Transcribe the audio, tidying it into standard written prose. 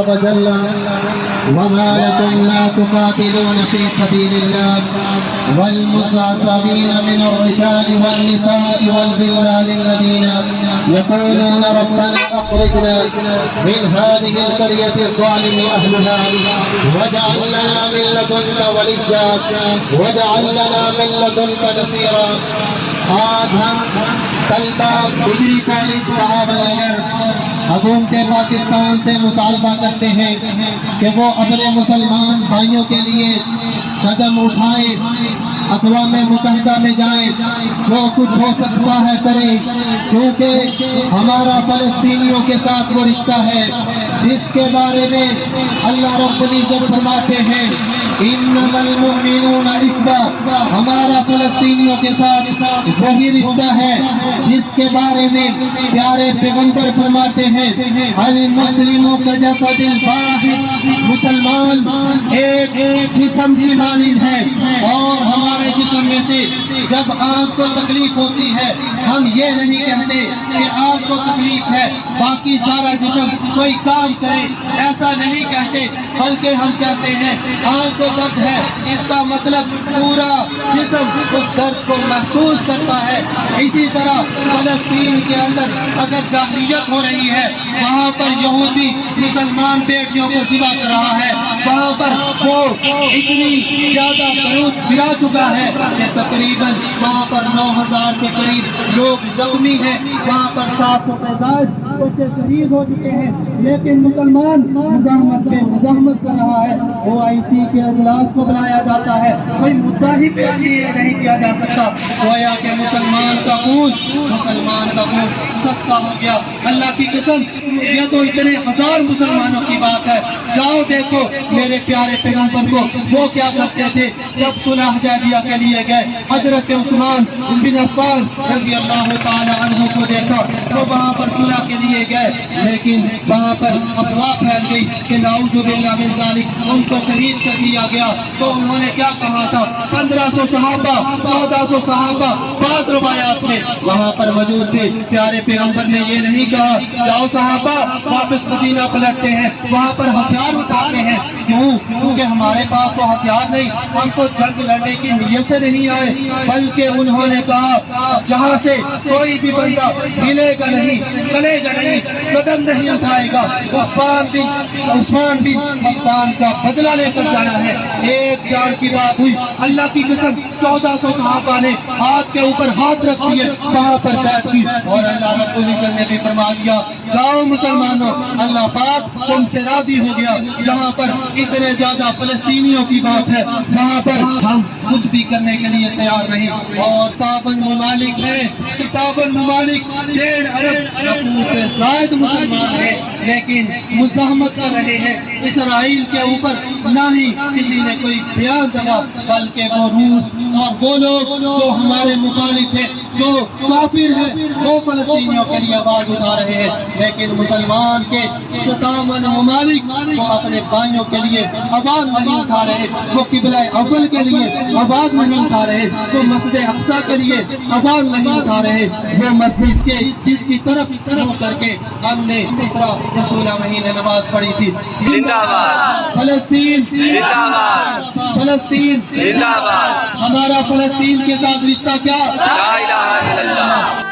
وجل وما لكم لا تقاتلون في سبيل الله والمستضعفين من الرجال والنساء والولدان الذين يقولون ربنا اخرجنا من هذه القرية الظالم أهلها واجعل لنا من لدنك وليا واجعل لنا من لدنك نصيرا۔ آج ہم طلبہ ڈگری کالج بہاول نگر حکومت پاکستان سے مطالبہ کرتے ہیں کہ وہ اپنے مسلمان بھائیوں کے لیے قدم اٹھائیں، اقوام متحدہ میں جائیں، جو کچھ ہو سکتا ہے کریں، کیونکہ ہمارا فلسطینیوں کے ساتھ وہ رشتہ ہے جس کے بارے میں اللہ رب العزت فرماتے ہیں انما المؤمنون اخوہ۔ ہمارا فلسطینیوں کے ساتھ وہی رشتہ ہے جس کے بارے میں پیارے پیغمبر فرماتے ہیں المسلموں کا جسد الواحد، مسلمان ایک جسم کی مانند ہے، اور ہمارے جسم میں سے جب آپ کو تکلیف ہوتی ہے ہم یہ نہیں کہتے کہ آپ کو تکلیف ہے باقی سارا جسم کوئی کام کرے، ایسا نہیں کہتے، بلکہ ہم کہتے ہیں آپ کو درد ہے، اس کا مطلب پورا جسم اس درد کو محسوس کرتا ہے۔ اسی طرح فلسطین کے اندر اگر جاہلیت ہو رہی ہے، وہاں پر یہودی مسلمان بیٹیوں کو ذبح کر رہا ہے، وہاں پر وہ اتنی زیادہ بارود گرا چکا ہے کہ تقریباً وہاں پر 9000 کے قریب لوگ زخمی ہیں، وہاں پر 700 سے زائد بچے شہید ہو چکے ہیں، لیکن مسلمان مزاحمت پہ مزاحمت کر رہا ہے۔ OIC کے اجلاس کو بلایا جاتا ہے، کوئی مدعا ہی پیش نہیں کیا جا سکتا، گویا کہ مسلمان کا خون سستا ہو گیا۔ اللہ کی قسم یہ تو اتنے ہزار مسلمانوں کی بات ہے، جاؤ دیکھو میرے پیارے پیغمبر کو وہ کیا کرتے تھے جب صلح حدیبیہ کے لیے گئے، حضرت عثمان بن عفان رضی اللہ تعالی عنہ کو دیکھا تو وہاں پر صلح کے لیے گئے، لیکن وہاں پر افواہ پھیل گئی کہ نعوذ باللہ من ذالک ان کو شہید کر دیا گیا۔ تو انہوں نے کیا کہا تھا؟ 1500 صحابہ 1400 صحابہ بعض روایات میں وہاں پر موجود تھے، پیارے پیغمبر نے یہ نہیں کہا جاؤ صحابہ واپس مدینہ پلٹتے ہیں، وہاں پر ہتھیار اٹھاتے ہیں، کیونکہ ہمارے پاس تو ہتھیار نہیں، ہم تو جنگ لڑنے کی نیت سے نہیں آئے، بلکہ انہوں نے کہا جہاں سے کوئی بھی بندہ ملے گا نہیں، چلے گا نہیں، قدم نہیں اٹھائے گا، عثمان بن عفان کا بدلہ لے کر جانا ہے۔ ایک جان کی بات ہوئی، اللہ کی قسم 1400 صحابہ نے ہاتھ کے اوپر ہاتھ رکھ دیے، وہاں پر بیعت کی، اور اللہ رب العزت نے بھی فرما دیا جاؤ مسلمانوں اللہ پاک تم سے راضی ہو گیا۔ جہاں پر اتنے زیادہ فلسطینیوں کی بات ہے وہاں پر ہم کچھ بھی کرنے کے لیے تیار نہیں، اور 57 ممالک میں 57 ممالک 1.5 ارب سے زائد مسلمان ہیں، لیکن مزاحمت کر رہے ہیں اسرائیل کے اوپر، نہ ہی کسی نے کوئی بیان دیا، بلکہ وہ روس اور وہ لوگ جو ہمارے مخالف ہیں، جو کافر ہیں، وہ فلسطینیوں کے لیے آواز اٹھا رہے ہیں، لیکن مسلمان کے 57 ممالک وہ اپنے بھائیوں کے لیے آواز نہیں اٹھا رہے، وہ قبلہ اول کے لیے آواز نہیں اٹھا رہے، وہ مسجد اقصی کے لیے آواز نہیں اٹھا رہے، وہ مسجد کے جس کی طرف منہ کر کے ہم نے اسی طرح 16 مہینے نماز پڑھی تھی۔ زندہ باد فلسطین، زندہ باد فلسطین زندہ باد، ہمارا فلسطین کے ساتھ رشتہ کیا؟ لا الہ الا اللہ۔